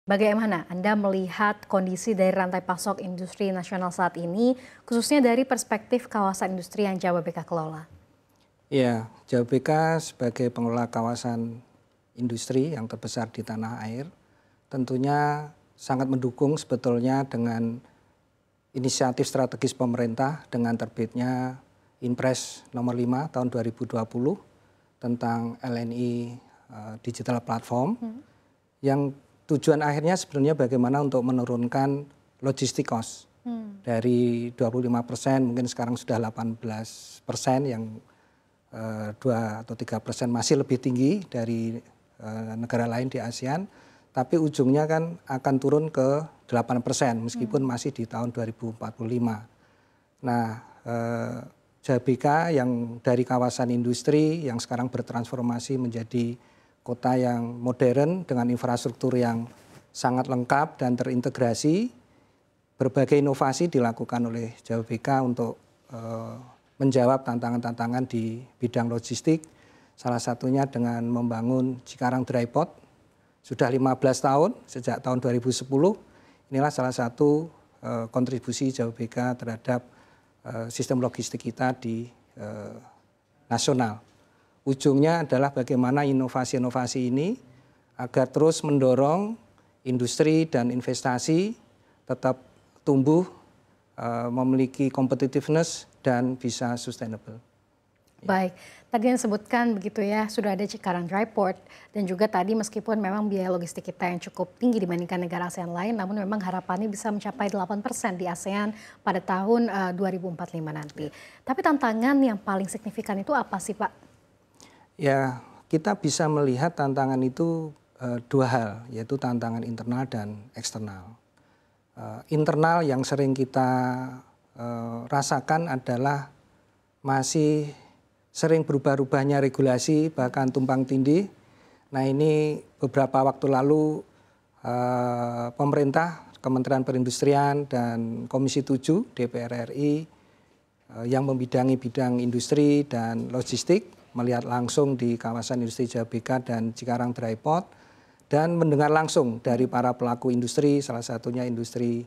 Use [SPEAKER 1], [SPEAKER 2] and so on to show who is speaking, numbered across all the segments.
[SPEAKER 1] Bagaimana Anda melihat kondisi dari rantai pasok industri nasional saat ini, khususnya dari perspektif kawasan industri yang Jababeka kelola?
[SPEAKER 2] Ya, Jababeka sebagai pengelola kawasan industri yang terbesar di tanah air, tentunya sangat mendukung sebetulnya dengan inisiatif strategis pemerintah dengan terbitnya Inpres nomor 5 tahun 2020 tentang LNI Digital Platform yang tujuan akhirnya sebenarnya bagaimana untuk menurunkan logistik cost dari 25% mungkin sekarang sudah 18% yang 2 atau 3% masih lebih tinggi dari negara lain di ASEAN, tapi ujungnya kan akan turun ke 8% meskipun masih di tahun 2045. Nah, Jababeka yang dari kawasan industri yang sekarang bertransformasi menjadi kota yang modern dengan infrastruktur yang sangat lengkap dan terintegrasi, berbagai inovasi dilakukan oleh Jababeka untuk menjawab tantangan-tantangan di bidang logistik. Salah satunya dengan membangun Cikarang Dry Port. Sudah 15 tahun, sejak tahun 2010. Inilah salah satu kontribusi Jababeka terhadap sistem logistik kita di nasional. Ujungnya adalah bagaimana inovasi-inovasi ini agar terus mendorong industri dan investasi tetap tumbuh, memiliki competitiveness dan bisa sustainable.
[SPEAKER 1] Baik, tadi yang disebutkan begitu ya, sudah ada Cikarang Dry Port dan juga tadi meskipun memang biaya logistik kita yang cukup tinggi dibandingkan negara ASEAN lain, namun memang harapannya bisa mencapai 8% di ASEAN pada tahun 2045 nanti. Tapi tantangan yang paling signifikan itu apa sih, Pak?
[SPEAKER 2] Ya, kita bisa melihat tantangan itu dua hal, yaitu tantangan internal dan eksternal. Internal yang sering kita rasakan adalah masih sering berubah-ubahnya regulasi, bahkan tumpang tindih. Nah, ini beberapa waktu lalu pemerintah, Kementerian Perindustrian dan Komisi 7 DPR RI yang membidangi bidang industri dan logistik melihat langsung di kawasan industri Jababeka dan Cikarang Dry Port dan mendengar langsung dari para pelaku industri, salah satunya industri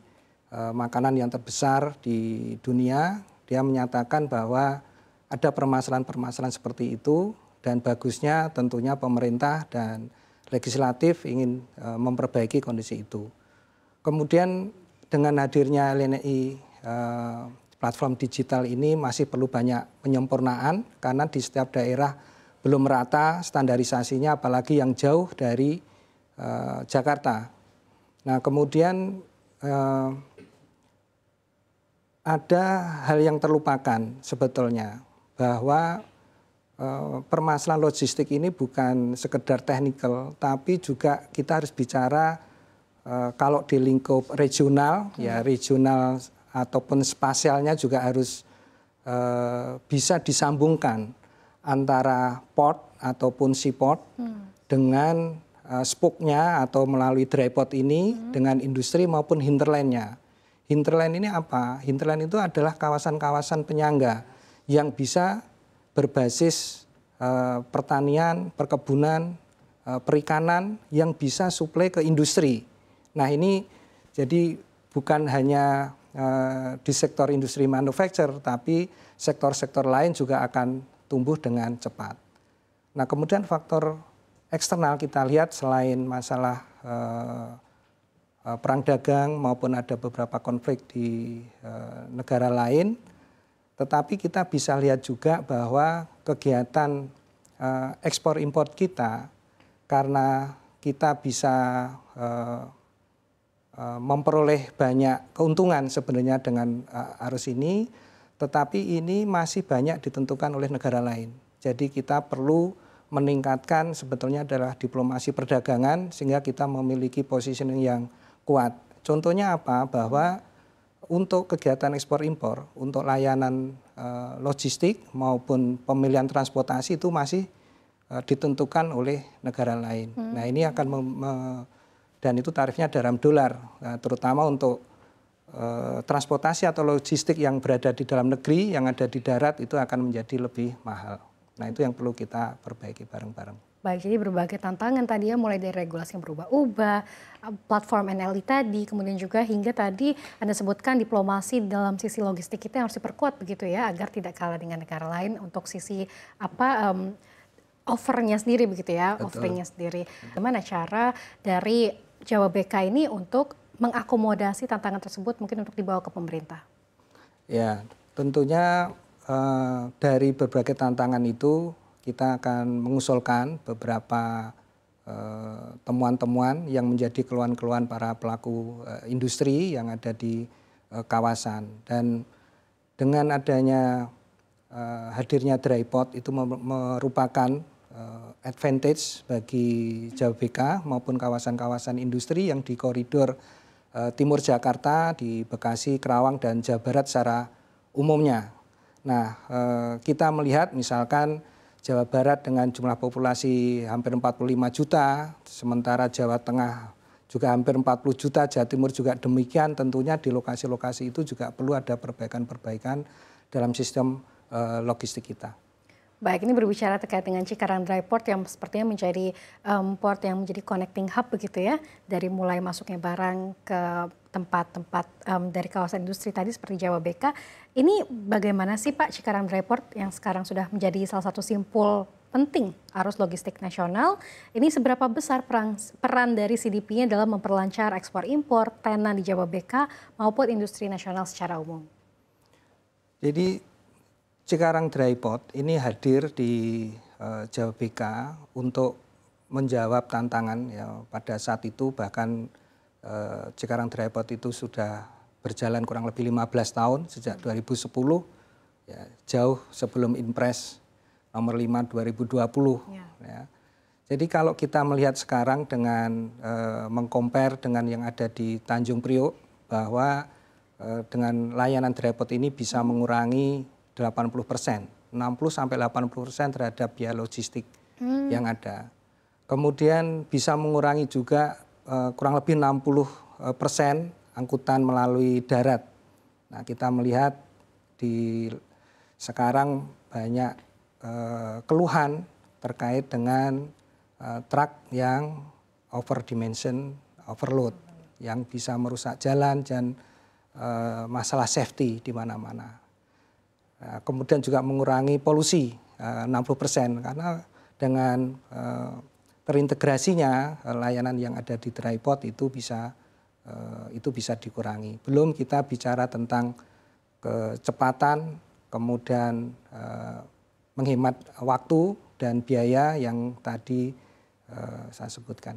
[SPEAKER 2] makanan yang terbesar di dunia. Dia menyatakan bahwa ada permasalahan-permasalahan seperti itu dan bagusnya tentunya pemerintah dan legislatif ingin memperbaiki kondisi itu. Kemudian dengan hadirnya LNI platform digital ini masih perlu banyak penyempurnaan karena di setiap daerah belum merata standarisasinya, apalagi yang jauh dari Jakarta. Nah, kemudian ada hal yang terlupakan sebetulnya, bahwa permasalahan logistik ini bukan sekedar teknikal, tapi juga kita harus bicara kalau di lingkup regional, ya regional ataupun spasialnya juga harus bisa disambungkan antara port ataupun seaport dengan spoke-nya atau melalui dry port ini dengan industri maupun hinterland-nya. Hinterland ini apa? Hinterland itu adalah kawasan-kawasan penyangga yang bisa berbasis pertanian, perkebunan, perikanan yang bisa suplai ke industri. Nah, ini jadi bukan hanya di sektor industri manufacture, tapi sektor-sektor lain juga akan tumbuh dengan cepat. Nah, kemudian faktor eksternal kita lihat selain masalah perang dagang maupun ada beberapa konflik di negara lain, tetapi kita bisa lihat juga bahwa kegiatan ekspor impor kita, karena kita bisa memperoleh banyak keuntungan sebenarnya dengan arus ini, tetapi ini masih banyak ditentukan oleh negara lain. Jadi kita perlu meningkatkan sebetulnya adalah diplomasi perdagangan sehingga kita memiliki positioning yang kuat. Contohnya apa? Bahwa untuk kegiatan ekspor impor, untuk layanan logistik maupun pemilihan transportasi itu masih ditentukan oleh negara lain. Nah, ini akan dan itu tarifnya dalam dolar, terutama untuk transportasi atau logistik yang berada di dalam negeri, yang ada di darat itu akan menjadi lebih mahal. Nah, itu yang perlu kita perbaiki bareng-bareng.
[SPEAKER 1] Baik, jadi berbagai tantangan tadi ya, mulai dari regulasi yang berubah-ubah, platform NLI tadi, kemudian juga hingga tadi Anda sebutkan diplomasi dalam sisi logistik kita yang harus diperkuat begitu ya, agar tidak kalah dengan negara lain untuk sisi apa, offer-nya sendiri begitu ya,
[SPEAKER 2] Betul.
[SPEAKER 1] offering-nya sendiri. Bagaimana cara dari Jawa BK ini untuk mengakomodasi tantangan tersebut mungkin untuk dibawa ke pemerintah?
[SPEAKER 2] Ya, tentunya dari berbagai tantangan itu kita akan mengusulkan beberapa temuan-temuan yang menjadi keluhan-keluhan para pelaku industri yang ada di kawasan. Dan dengan adanya hadirnya dry port itu merupakan advantage bagi Jawa BK maupun kawasan-kawasan industri yang di koridor timur Jakarta, di Bekasi, Kerawang, dan Jawa Barat secara umumnya. Nah, kita melihat misalkan Jawa Barat dengan jumlah populasi hampir 45 juta, sementara Jawa Tengah juga hampir 40 juta, Jawa Timur juga demikian. Tentunya di lokasi-lokasi itu juga perlu ada perbaikan-perbaikan dalam sistem logistik kita.
[SPEAKER 1] Baik, ini berbicara terkait dengan Cikarang Dry Port yang sepertinya menjadi port yang menjadi connecting hub begitu ya, dari mulai masuknya barang ke tempat-tempat dari kawasan industri tadi seperti Jawa BK. Ini bagaimana sih Pak Cikarang Dry Port yang sekarang sudah menjadi salah satu simpul penting arus logistik nasional? Ini seberapa besar peran dari CDP-nya dalam memperlancar ekspor impor, tenan di Jawa BK maupun industri nasional secara umum?
[SPEAKER 2] Jadi Cikarang Dry Port ini hadir di Jawa BK untuk menjawab tantangan ya, pada saat itu bahkan Cikarang Dry Port itu sudah berjalan kurang lebih 15 tahun sejak 2010 ya, jauh sebelum Impres nomor 5 2020 ya. Jadi kalau kita melihat sekarang dengan mengcompare dengan yang ada di Tanjung Priok bahwa dengan layanan dry port ini bisa mengurangi 80%, 60-80% terhadap biaya logistik yang ada. Kemudian bisa mengurangi juga kurang lebih 60% angkutan melalui darat. Nah, kita melihat di sekarang banyak keluhan terkait dengan truk yang overdimension, overload, yang bisa merusak jalan dan masalah safety di mana-mana. Kemudian juga mengurangi polusi 60% karena dengan terintegrasinya layanan yang ada di dry port itu bisa dikurangi. Belum kita bicara tentang kecepatan, kemudian menghemat waktu dan biaya yang tadi saya sebutkan.